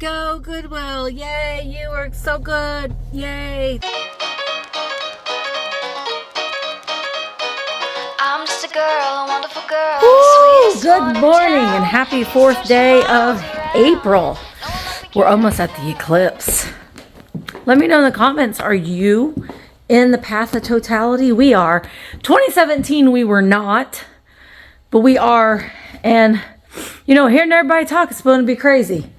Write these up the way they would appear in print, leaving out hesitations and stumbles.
Go Goodwill. Yay, you are so good. Yay. I'm just a girl, a wonderful girl. Woo! Good morning and happy 4th day of April. We're almost at the eclipse. Let me know in the comments, are you in the path of totality? We are. 2017 we were not, but we are. And you know, hearing everybody talk is going to be crazy.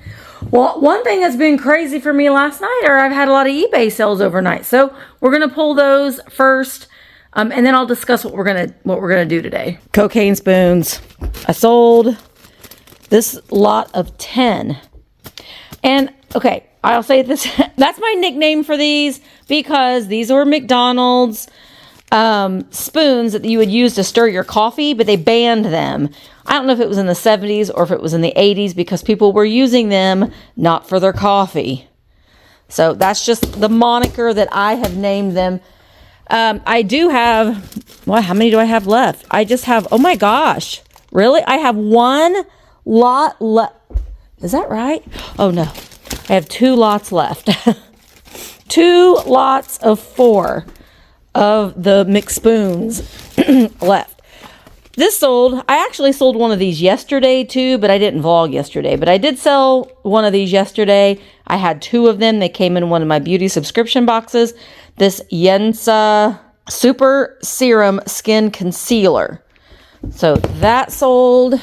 Well, one thing that's been crazy for me last night, or I've had a lot of eBay sales overnight. So we're going to pull those first. And then I'll discuss what we're gonna do today. Cocaine spoons. I sold this lot of 10. And okay, I'll say this. That's my nickname for these because these were McDonald's spoons that you would use to stir your coffee, but they banned them. I don't know if it was in the 70s or if it was in the 80s because people were using them not for their coffee. So that's just the moniker that I have named them. I do have, well, how many do I have left? I just have, oh my gosh, really? I have one lot left. Is that right? Oh no, I have 2 lots left. 2 lots of 4 of the McSpoons left. This sold, I actually sold one of these yesterday too, but I didn't vlog yesterday, but I did sell one of these yesterday. I had 2 of them. They came in one of my beauty subscription boxes. This Yensa Super Serum Skin Concealer. So that sold.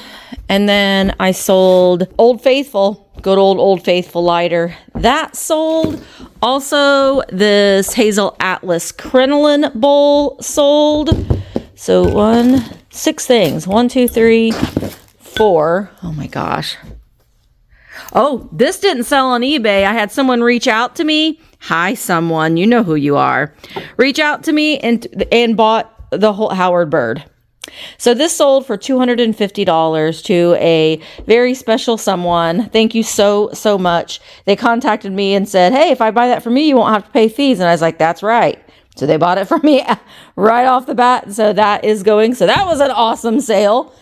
And then I sold Old Faithful, good old Faithful lighter. That sold. Also, this Hazel Atlas Crinoline bowl sold. So 6 things. 1, 2, 3, 4. Oh my gosh. Oh, this didn't sell on eBay. I had someone reach out to me. Hi, someone. You know who you are. Reach out to me and bought the whole Howard Bird. So this sold for $250 to a very special someone. Thank you so much. They contacted me and said, hey, if I buy that from you, you won't have to pay fees. And I was like, that's right. So they bought it from me right off the bat. So that is going. So that was an awesome sale.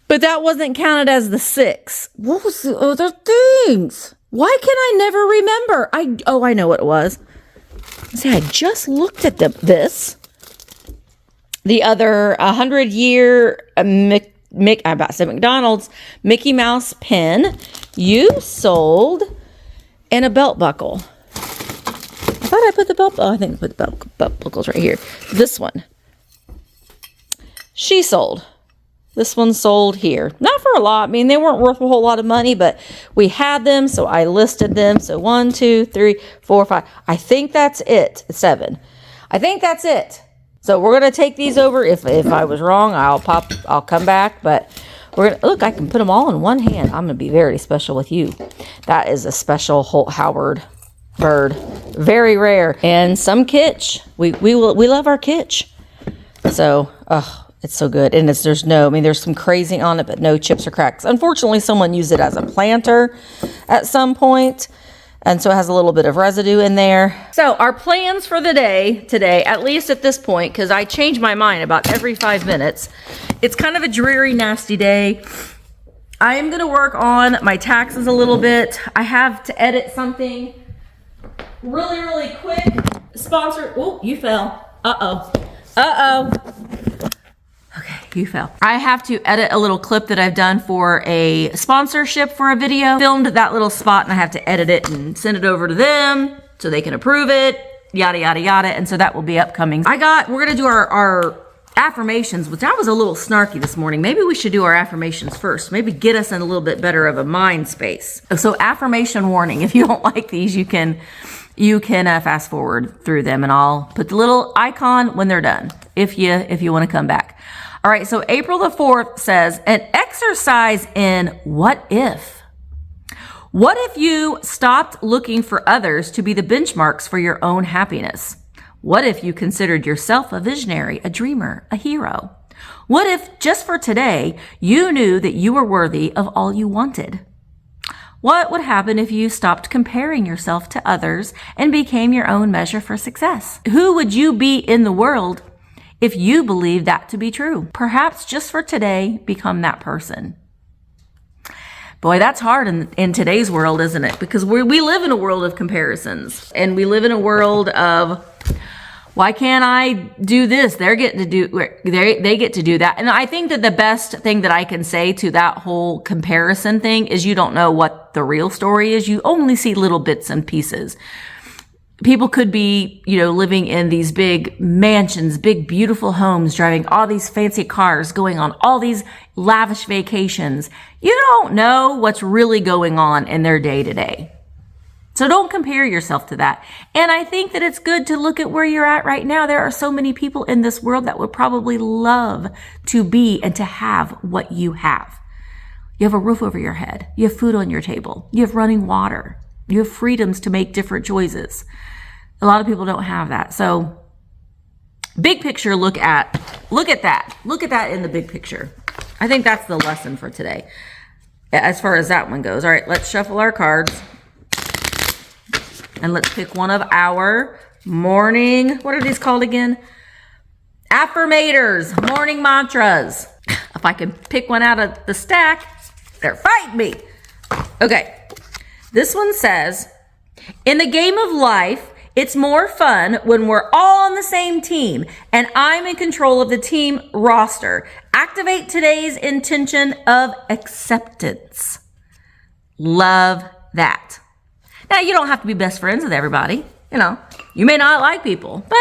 But that wasn't counted as the 6. What was the other things? Why can I never remember? I know what it was. See, I just looked at this. The other 100-year McDonald's Mickey Mouse pen you sold and a belt buckle. I thought I put the belt. Oh, I think I put the belt buckles right here. This one. She sold. This one sold here. Not for a lot. I mean, they weren't worth a whole lot of money, but we had them, so I listed them. So 1, 2, 3, 4, 5. I think that's it. 7. I think that's it. So we're gonna take these over. If I was wrong, I'll come back. But we're gonna look. I can put them all in one hand. I'm gonna be very special with you. That is a special Holt Howard Bird. Very rare. And some kitsch. We love our kitsch. So it's so good. And there's some crazing on it, but no chips or cracks. Unfortunately, someone used it as a planter at some point. And so it has a little bit of residue in there. So our plans for the day today, at least at this point, because I change my mind about every 5 minutes. It's kind of a dreary, nasty day. I am going to work on my taxes a little bit. I have to edit something really quick. Sponsor. Oh, you fell. Uh-oh. Okay, you fell. I have to edit a little clip that I've done for a sponsorship for a video. Filmed that little spot and I have to edit it and send it over to them so they can approve it, yada, yada, yada. And so that will be upcoming. We're gonna do our affirmations, which I was a little snarky this morning. Maybe we should do our affirmations first. Maybe get us in a little bit better of a mind space. So affirmation warning, if you don't like these, you can fast forward through them and I'll put the little icon when they're done if you want to come back. All right, so April the 4th says, an exercise in what if. What if you stopped looking for others to be the benchmarks for your own happiness? What if you considered yourself a visionary, a dreamer, a hero? What if, just for today, you knew that you were worthy of all you wanted? What would happen if you stopped comparing yourself to others and became your own measure for success? Who would you be in the world if you believe that to be true? Perhaps just for today, become that person. Boy, that's hard in today's world, isn't it? Because we live in a world of comparisons, and we live in a world of, why can't I do this? They get to do that. And I think that the best thing that I can say to that whole comparison thing is you don't know what the real story is. You only see little bits and pieces. People could be, living in these big mansions, big, beautiful homes, driving all these fancy cars, going on all these lavish vacations. You don't know what's really going on in their day to day. So don't compare yourself to that. And I think that it's good to look at where you're at right now. There are so many people in this world that would probably love to be and to have what you have. You have a roof over your head. You have food on your table. You have running water. You have freedoms to make different choices. A lot of people don't have that. So big picture, look at that. Look at that in the big picture. I think that's the lesson for today, as far as that one goes. All right, let's shuffle our cards. And let's pick one of our morning, what are these called again? Affirmators, morning mantras. If I can pick one out of the stack, they're fighting me. Okay, this one says, in the game of life, it's more fun when we're all on the same team and I'm in control of the team roster. Activate today's intention of acceptance. Love that. Now, you don't have to be best friends with everybody. You may not like people, but,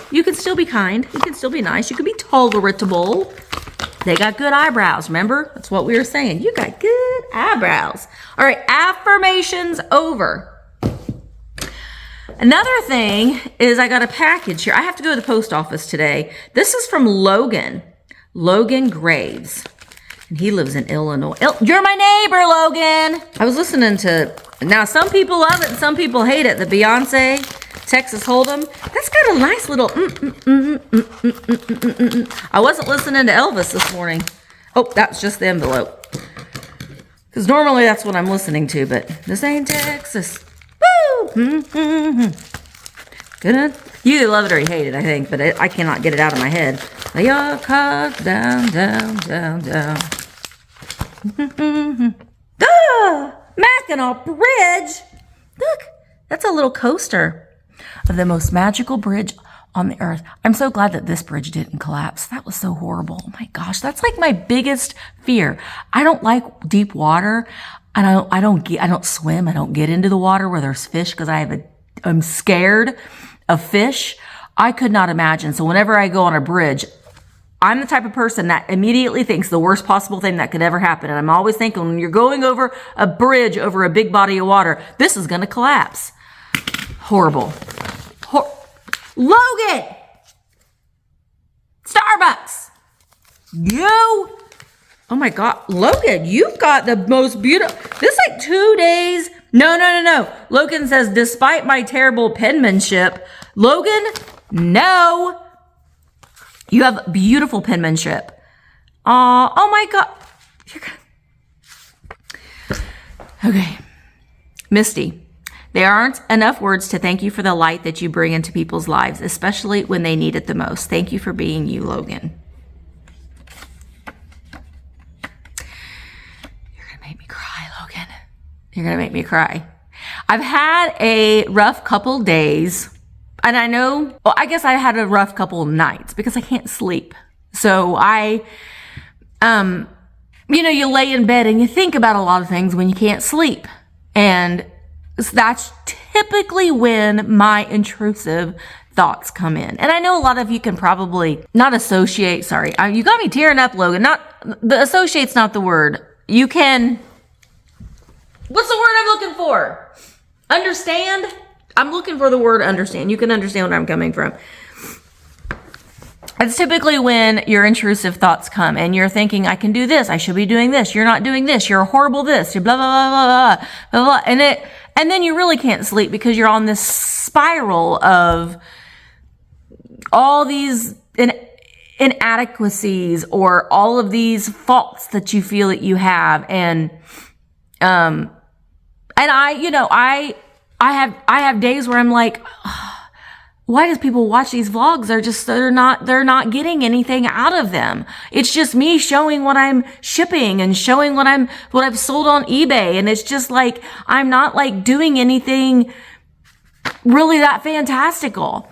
you can still be kind. You can still be nice. You can be tolerable. They got good eyebrows, remember? That's what we were saying. You got good eyebrows. All right, affirmations over. Another thing is I got a package here. I have to go to the post office today. This is from Logan Graves. And he lives in Illinois. You're my neighbor, Logan. I was listening to, now some people love it and some people hate it. The Beyonce, Texas Hold'em. That's got a nice little I wasn't listening to Elvis this morning. Oh, that's just the envelope. Because normally that's what I'm listening to, but this ain't Texas. Woo! Gonna, you either love it or you hate it, I think, but I cannot get it out of my head. Lay your cards down, down, down, down. Mackinac Bridge! Look, that's a little coaster of the most magical bridge on the earth. I'm so glad that this bridge didn't collapse. That was so horrible. Oh my gosh, that's like my biggest fear. I don't like deep water. I don't swim. I don't get into the water where there's fish because I'm scared of fish. I could not imagine. So whenever I go on a bridge, I'm the type of person that immediately thinks the worst possible thing that could ever happen. And I'm always thinking, when you're going over a bridge over a big body of water, this is going to collapse. Horrible. Logan! Starbucks! You! Oh my God, Logan, you've got the most beautiful, this is like 2 days. No. Logan says, despite my terrible penmanship, Logan, no. You have beautiful penmanship. Oh my God. Okay. Misty, there aren't enough words to thank you for the light that you bring into people's lives, especially when they need it the most. Thank you for being you, Logan. You're going to make me cry. I've had a rough couple days, and I guess I had a rough couple nights because I can't sleep. So you lay in bed and you think about a lot of things when you can't sleep. And that's typically when my intrusive thoughts come in. And I know a lot of you can probably not associate, sorry, you got me tearing up, Logan. Associate's not the word. You can... What's the word I'm looking for? Understand? I'm looking for the word understand. You can understand where I'm coming from. It's typically when your intrusive thoughts come and you're thinking, I can do this. I should be doing this. You're not doing this. You're a horrible this. You're blah, blah, blah, blah, blah, blah. And then you really can't sleep because you're on this spiral of all these inadequacies or all of these faults that you feel that you have. And I have days where I'm like, why does people watch these vlogs? They're not getting anything out of them. It's just me showing what I'm shipping and showing what I've sold on eBay. And it's just like, I'm not like doing anything really that fantastical.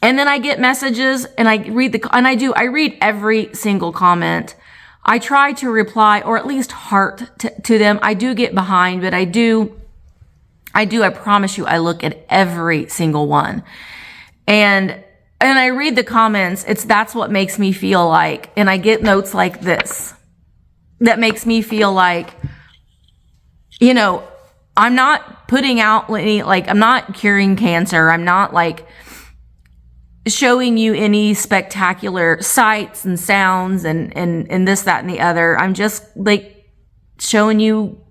And then I get messages and I read every single comment. I try to reply or at least heart to them. I do get behind, but I promise you, I look at every single one. And I read the comments. That's what makes me feel like, and I get notes like this that makes me feel like, you know, I'm not putting out any, like, I'm not curing cancer. I'm not like showing you any spectacular sights and sounds and this, that, and the other. I'm just like showing you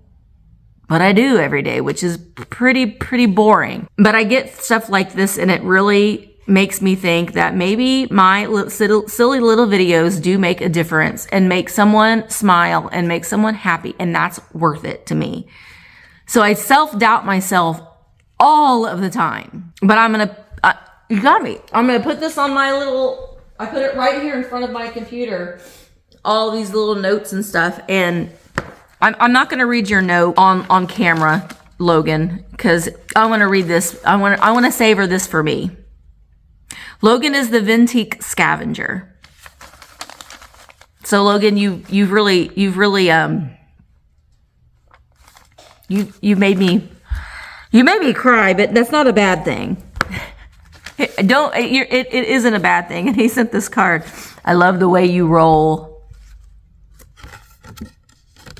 what I do every day, which is pretty boring. But I get stuff like this and it really makes me think that maybe my silly little videos do make a difference and make someone smile and make someone happy. And that's worth it to me. So I self-doubt myself all of the time, but you got me. I'm going to put this on I put it right here in front of my computer, all these little notes and stuff. And I'm not going to read your note on camera, Logan, because I want to read this. I want to savor this for me. Logan is the Vintique scavenger. So Logan, you've made me cry, but that's not a bad thing. It isn't a bad thing. And he sent this card. I love the way you roll.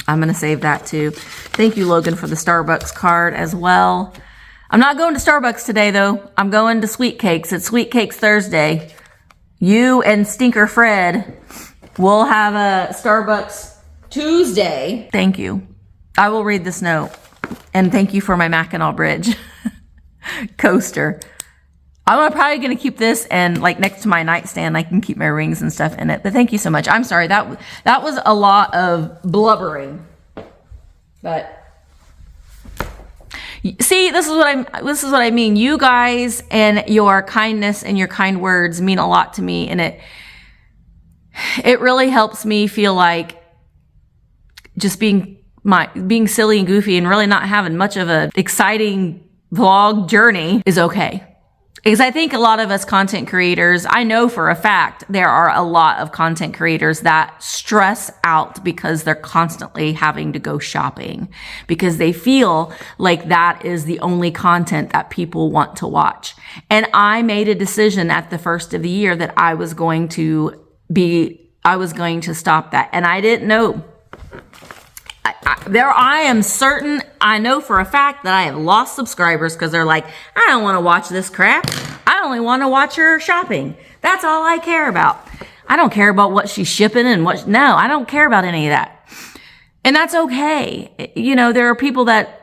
I'm going to save that too. Thank you, Logan, for the Starbucks card as well. I'm not going to Starbucks today, though. I'm going to Sweet Cakes. It's Sweet Cakes Thursday. You and Stinker Fred will have a Starbucks Tuesday. Thank you. I will read this note. And thank you for my Mackinac Bridge coaster. I'm probably going to keep this and like next to my nightstand, I can keep my rings and stuff in it. But thank you so much. I'm sorry. That was a lot of blubbering. But see, this is what I mean. You guys and your kindness and your kind words mean a lot to me, and it really helps me feel like just being silly and goofy and really not having much of a exciting vlog journey is okay. Because I think a lot of us content creators, I know for a fact there are a lot of content creators that stress out because they're constantly having to go shopping because they feel like that is the only content that people want to watch. And I made a decision at the first of the year that I was going to stop that. And I didn't know. I am certain, I know for a fact that I have lost subscribers because they're like, I don't want to watch this crap. I only want to watch her shopping. That's all I care about. I don't care about what she's shipping and no, I don't care about any of that. And that's okay. You know, there are people that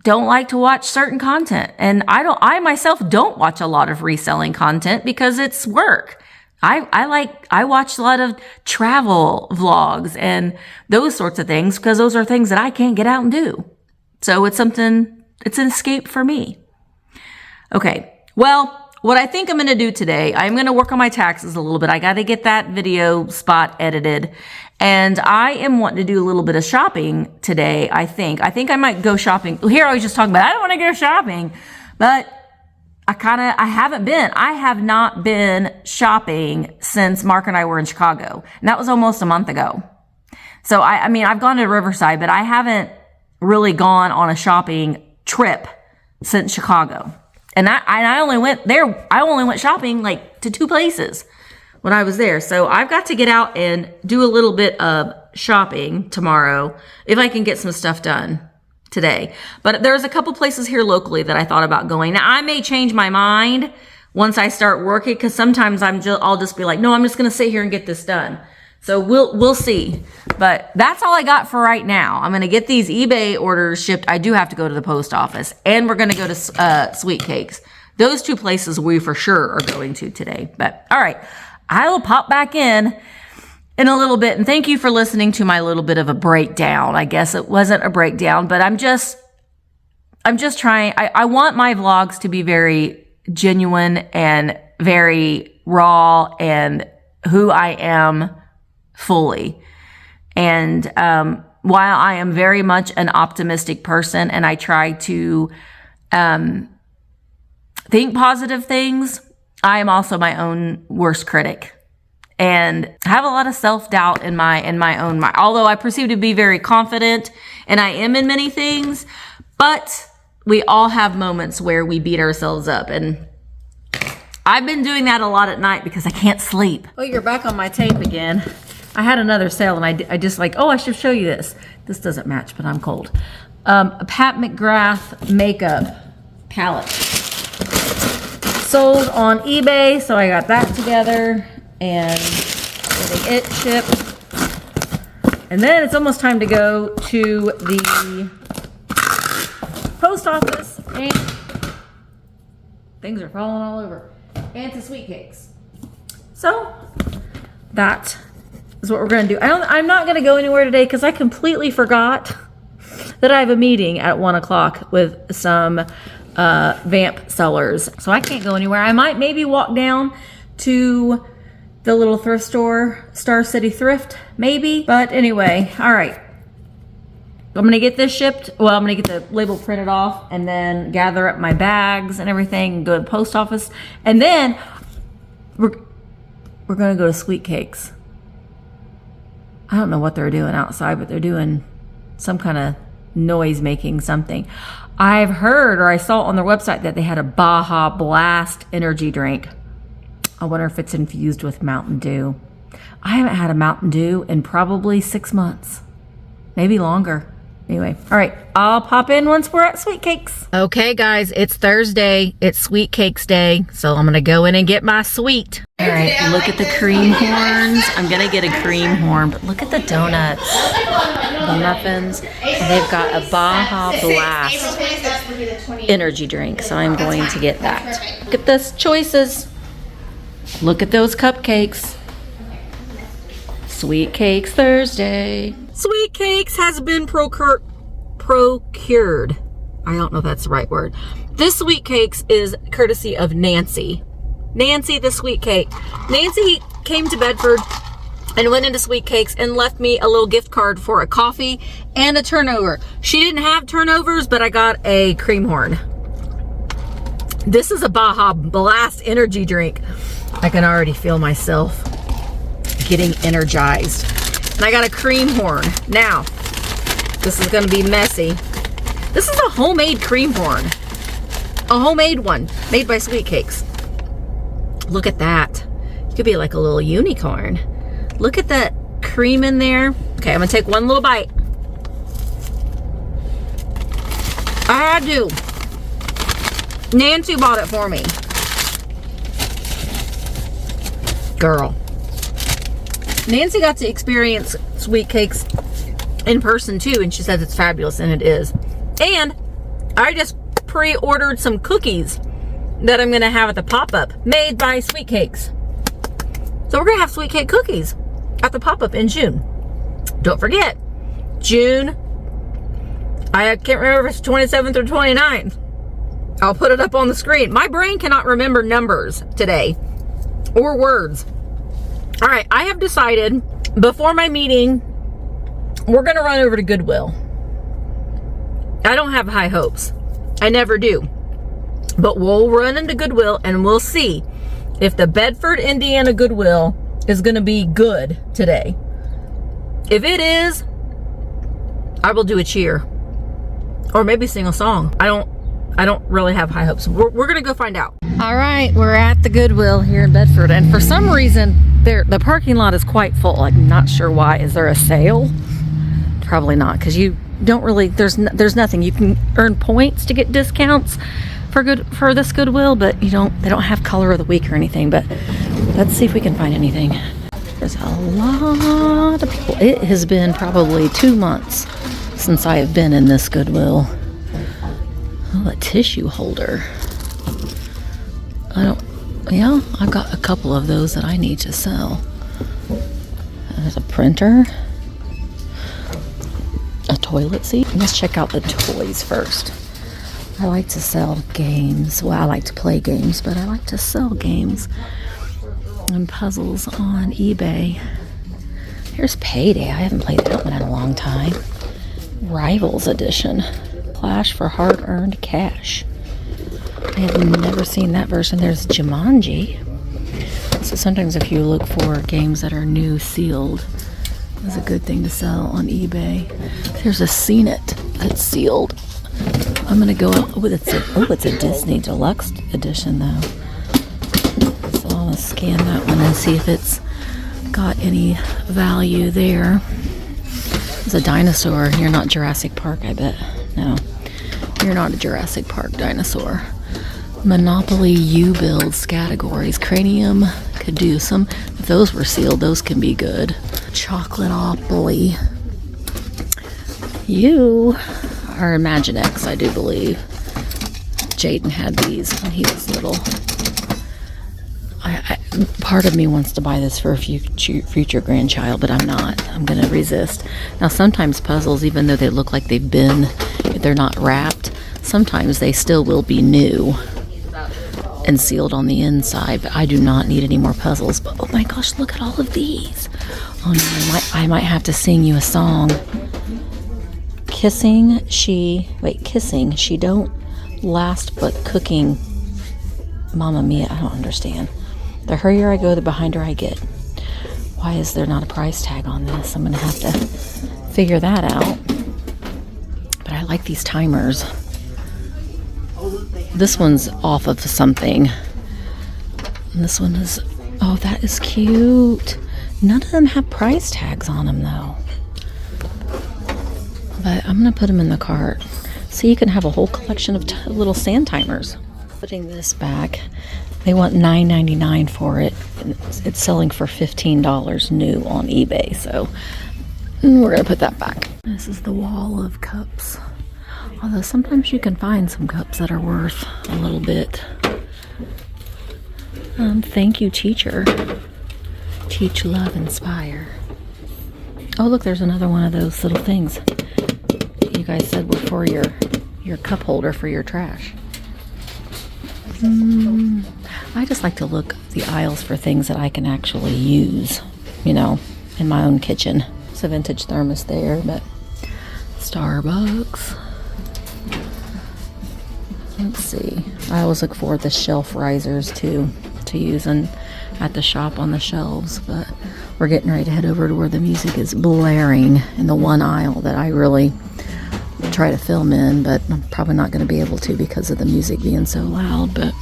don't like to watch certain content. And I myself don't watch a lot of reselling content because it's work. I watch a lot of travel vlogs and those sorts of things because those are things that I can't get out and do. So it's an escape for me. Okay. Well, what I think I'm going to do today, I'm going to work on my taxes a little bit. I got to get that video spot edited. And I am wanting to do a little bit of shopping today, I think. I think I might go shopping. Here I was just talking about, I don't want to go shopping, but I have not been shopping since Mark and I were in Chicago. And that was almost a month ago. So I've gone to Riverside, but I haven't really gone on a shopping trip since Chicago. And I only went shopping like to 2 places when I was there. So I've got to get out and do a little bit of shopping tomorrow if I can get some stuff done today. But there's a couple places here locally that I thought about going. Now I may change my mind once I start working because sometimes I'll just be like, no, I'm just going to sit here and get this done. So we'll see. But that's all I got for right now. I'm going to get these eBay orders shipped. I do have to go to the post office, and we're going to go to Sweet Cakes. Those 2 places we for sure are going to today. But all right, I will pop back in a little bit. And thank you for listening to my little bit of a breakdown. I guess it wasn't a breakdown, but I'm just trying. I want my vlogs to be very genuine and very raw and who I am fully. And while I am very much an optimistic person and I try to think positive things, I am also my own worst critic. And have a lot of self-doubt in my own mind. Although I perceive to be very confident, and I am in many things, but we all have moments where we beat ourselves up. And I've been doing that a lot at night because I can't sleep. Oh, you're back on my tape again. I had another sale, and I just like, oh, I should show you this. This doesn't match, but I'm cold. A Pat McGrath makeup palette. Sold on eBay, so I got that together. And getting it shipped. And then it's almost time to go to the post office, and things are falling all over. And to Sweet Cakes. So that is what we're gonna do. I'm not gonna go anywhere today because I completely forgot that I have a meeting at 1 o'clock with some Vamp sellers. So I can't go anywhere. I might maybe walk down to the little thrift store, Star City Thrift, maybe. But anyway, all right. I'm gonna get this shipped. Well, I'm gonna get the label printed off and then gather up my bags and everything and go to the post office. And then we're gonna go to Sweet Cakes. I don't know what they're doing outside, but they're doing some kind of noise making something. I've heard, or I saw on their website, that they had a Baja Blast energy drink. I wonder if it's infused with Mountain Dew. I haven't had a Mountain Dew in probably 6 months, maybe longer. Anyway, all right, I'll pop in once we're at Sweet Cakes. Okay, guys, it's Thursday. It's Sweet Cakes Day, so I'm gonna go in and get my sweet. All right, look at the cream horns. I'm gonna get a cream horn, but look at the donuts, the muffins, and they've got a Baja Blast energy drink, so I'm going to get that. Look at those choices. Look at those cupcakes. Sweet Cakes Thursday. Sweet Cakes has been procured. I don't know if that's the right word. This Sweet Cakes is courtesy of Nancy. Nancy the Sweet Cake. Nancy came to Bedford and went into Sweet Cakes and left me a little gift card for a coffee and a turnover. She didn't have turnovers, but I got a cream horn. This is a Baja Blast energy drink. I can already feel myself getting energized. And I got a cream horn. Now, this is gonna be messy. This is a homemade cream horn. A homemade one, made by Sweet Cakes. Look at that. You could be like a little unicorn. Look at that cream in there. Okay, I'm gonna take one little bite. I do. Nancy bought it for me. Girl. Nancy got to experience Sweet Cakes in person too, and she says it's fabulous, and it is. And I just pre-ordered some cookies that I'm gonna have at the pop-up made by Sweet Cakes. So we're gonna have Sweet Cake cookies at the pop-up in June. Don't forget, June, I can't remember if it's 27th or 29th. I'll put it up on the screen. My brain cannot remember numbers today or words. All right, I have decided before my meeting, we're gonna run over to Goodwill. I don't have high hopes. I never do. But we'll run into Goodwill and we'll see if the Bedford, Indiana Goodwill is gonna be good today. If it is, I will do a cheer. Or maybe sing a song. I don't really have high hopes. We're gonna go find out. All right, we're at the Goodwill here in Bedford, and for some reason, the parking lot is quite full. I'm not sure why. Is there a sale? Probably not, because you don't really. There's nothing. You can earn points to get discounts for this Goodwill, but you don't. They don't have color of the week or anything. But let's see if we can find anything. There's a lot of people. It has been probably 2 months since I have been in this Goodwill. Oh, a tissue holder. I've got a couple of those that I need to sell. There's a printer. A toilet seat. Let's check out the toys first. I like to sell games. Well, I like to play games, but I like to sell games and puzzles on eBay. Here's Payday. I haven't played that one in a long time. Rivals Edition. Plush for hard-earned cash. I have never seen that version. There's Jumanji. So sometimes if you look for games that are new sealed, it's a good thing to sell on eBay. There's a Seen It that's sealed. I'm gonna go out. Oh, it's a Disney Deluxe Edition though. So I'm gonna scan that one and see if it's got any value there. There's a dinosaur. You're not Jurassic Park, I bet. No, you're not a Jurassic Park dinosaur. Monopoly U-Builds categories. Cranium, Caduceum. If those were sealed, those can be good. Chocolatopoly. You are Imaginext, I do believe. Jaden had these when he was little. Part of me wants to buy this for a future grandchild, but I'm not. I'm going to resist. Now, sometimes puzzles, even though they look like they've been, if they're not wrapped, sometimes they still will be new and sealed on the inside. But I do not need any more puzzles. But oh my gosh, look at all of these. Oh no, I might have to sing you a song. Kissing, she don't last, but cooking. Mamma mia, I don't understand. The hurrier I go, the behinder I get. Why is there not a price tag on this? I'm going to have to figure that out. But I like these timers. This one's off of something. And this one is, oh, that is cute. None of them have price tags on them, though. But I'm going to put them in the cart. So you can have a whole collection of little sand timers. Putting this back. They want $9.99 for it. It's selling for $15 new on eBay. So we're going to put that back. This is the wall of cups. Although sometimes you can find some cups that are worth a little bit. Thank you, teacher. Teach, love, inspire. Oh, look, there's another one of those little things you guys said were for your cup holder for your trash. I just like to look the aisles for things that I can actually use, you know, in my own kitchen. It's a vintage thermos there, but Starbucks. Let's see. I always look for the shelf risers too, to use at the shop on the shelves, but we're getting ready to head over to where the music is blaring in the one aisle that I really try to film in, but I'm probably not going to be able to because of the music being so loud. But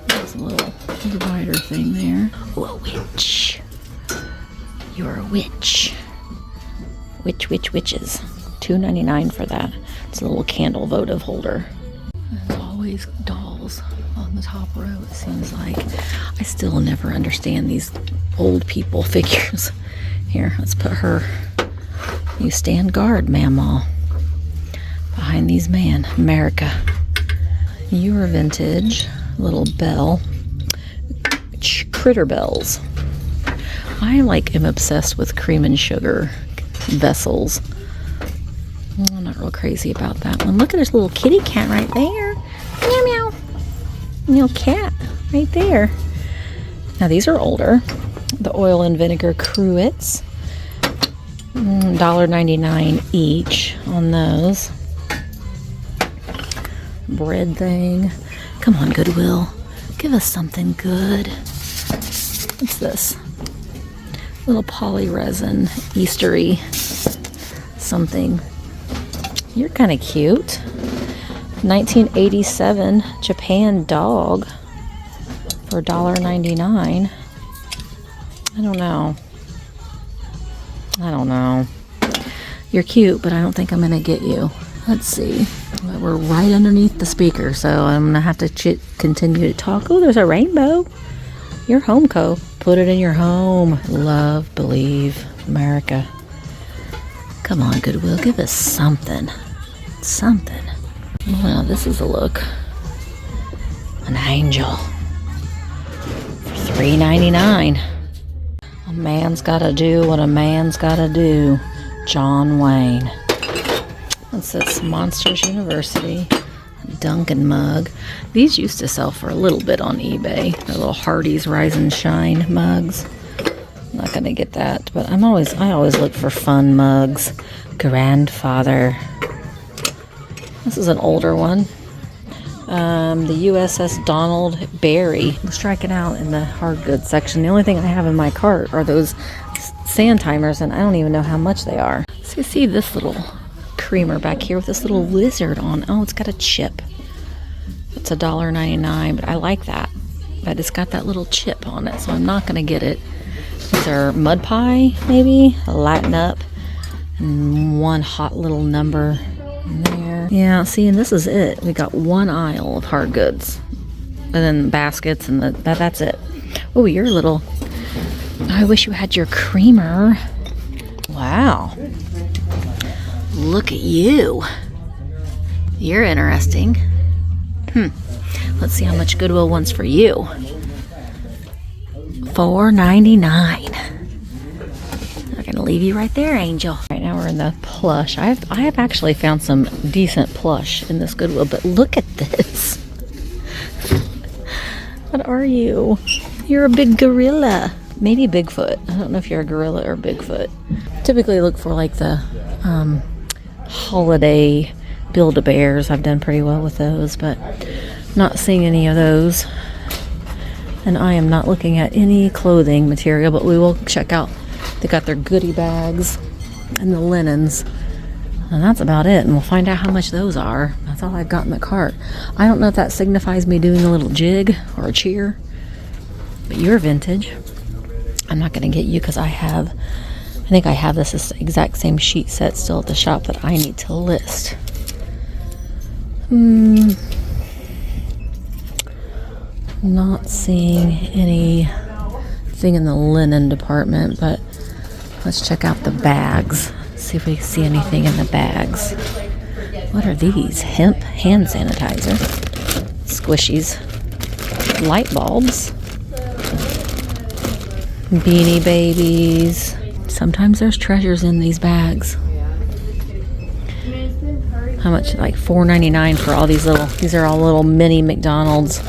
there's a little divider thing there. Oh, a witch. You're a witch. Witches. $2.99 for that. It's a little candle votive holder. There's always dolls on the top row, it seems like. I still never understand these old people figures. Here, let's put her. You stand guard, Mamaw. Behind these man, America. You are vintage. Little bell. Critter bells. I am obsessed with cream and sugar vessels. I'm not real crazy about that one. Look at this little kitty cat right there. Meow meow. Little cat right there. Now these are older. The oil and vinegar cruets. $1.99 each on those. Bread thing. Come on, Goodwill. Give us something good. What's this? Little poly resin, Eastery something. You're kind of cute. 1987 Japan dog for $1.99. I don't know. You're cute, but I don't think I'm going to get you. Let's see. We're right underneath the speaker, so I'm going to have to continue to talk. Oh, there's a rainbow. Your home co. Put it in your home. Love, believe, America. Come on, Goodwill. Give us something. Something. Well, this is a look. An angel. For $3.99. A man's gotta do what a man's gotta do. John Wayne. What's this? Monsters University. Dunkin' mug. These used to sell for a little bit on eBay. They're little Hardee's Rise and Shine mugs. I'm not gonna get that, but I always look for fun mugs. Grandfather. This is an older one. The USS Donald Berry. I'm striking out in the hard goods section. The only thing I have in my cart are those sand timers, and I don't even know how much they are. So you see this little creamer back here with this little lizard on. Oh, it's got a chip. It's $1.99, but I like that. But it's got that little chip on it, so I'm not gonna get it. These are mud pie, maybe, a Latin up, and one hot little number in there. Yeah, see, and this is it. We got one aisle of hard goods, and then baskets, and that's it. Oh, you're a little. I wish you had your creamer. Wow. Look at you. You're interesting. Let's see how much Goodwill wants for you. $4.99. I'm gonna leave you right there, Angel. Right now we're in the plush. I have actually found some decent plush in this Goodwill, but look at this. What are you? You're a big gorilla. Maybe Bigfoot. I don't know if you're a gorilla or Bigfoot. Typically look for like the holiday Build-A-Bears. I've done pretty well with those, but not seeing any of those. And I am not looking at any clothing material, but we will check out. They got their goodie bags and the linens. And that's about it. And we'll find out how much those are. That's all I've got in the cart. I don't know if that signifies me doing a little jig or a cheer, but you're vintage. I'm not going to get you because I think I have this exact same sheet set still at the shop that I need to list. Not seeing anything in the linen department, but let's check out the bags. See if we see anything in the bags. What are these? Hemp hand sanitizer. Squishies. Light bulbs. Beanie Babies. Sometimes there's treasures in these bags. How much? Like $4.99 for all these little. These are all little mini McDonald's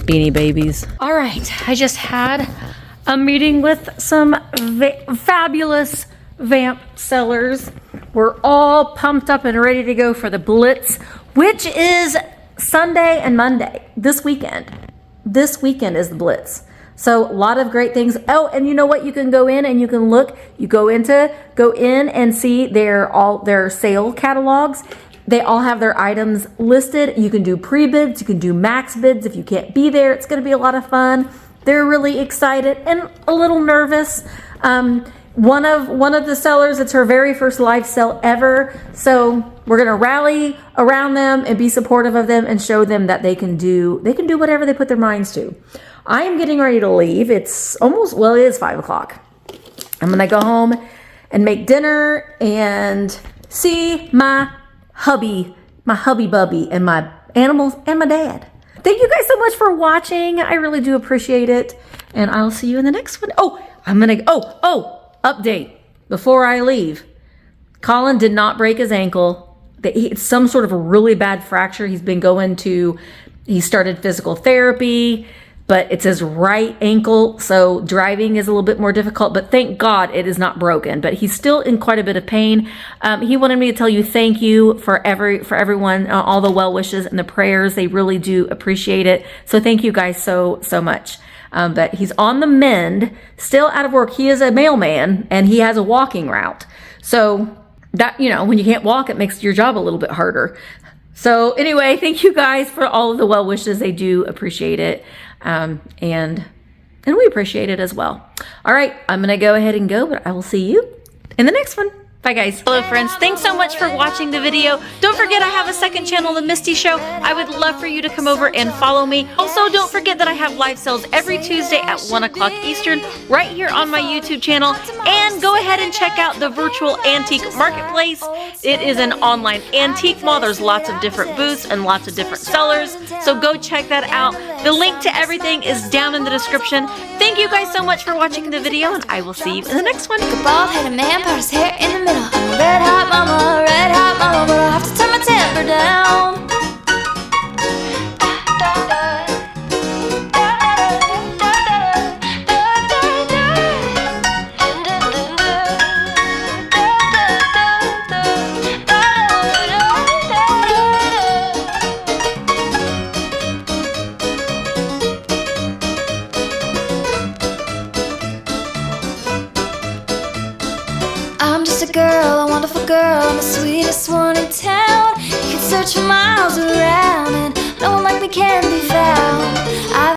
Beanie Babies. All right, I just had a meeting with some fabulous vamp sellers. We're all pumped up and ready to go for the Blitz, which is Sunday and Monday this weekend. This weekend is the Blitz. So a lot of great things. Oh, and you know what? You can go in and you can look. You go in and see their sale catalogs. They all have their items listed. You can do pre-bids. You can do max bids if you can't be there. It's going to be a lot of fun. They're really excited and a little nervous. One of the sellers, it's her very first live sale ever. So we're going to rally around them and be supportive of them and show them that they can do whatever they put their minds to. I am getting ready to leave. It's almost, well, it is 5 o'clock. I'm going to go home and make dinner and see my hubby bubby and my animals and my dad. Thank you guys so much for watching. I really do appreciate it. And I'll see you in the next one. Update before I leave. Colin did not break his ankle. It's some sort of a really bad fracture. He started physical therapy, but it's his right ankle, so driving is a little bit more difficult, but thank God it is not broken, but he's still in quite a bit of pain. He wanted me to tell you thank you for everyone, all the well wishes and the prayers. They really do appreciate it. So thank you guys so much. But he's on the mend, still out of work. He is a mailman and he has a walking route. So that, when you can't walk, it makes your job a little bit harder. So anyway, thank you guys for all of the well wishes. They do appreciate it. And we appreciate it as well. All right, I'm going to go ahead and go, but I will see you in the next one. Bye, guys. Hello, friends. Thanks so much for watching the video. Don't forget I have a second channel, The Misty Show. I would love for you to come over and follow me. Also, don't forget that I have live sales every Tuesday at 1 o'clock Eastern right here on my YouTube channel. And go ahead and check out the virtual antique marketplace. It is an online antique mall. There's lots of different booths and lots of different sellers. So go check that out. The link to everything is down in the description. Thank you guys so much for watching the video, and I will see you in the next one. Bald-headed man put his hair in the middle. I'm a red hot mama, but I have to turn my temper down. I'm just a girl, a wonderful girl. I'm the sweetest one in town.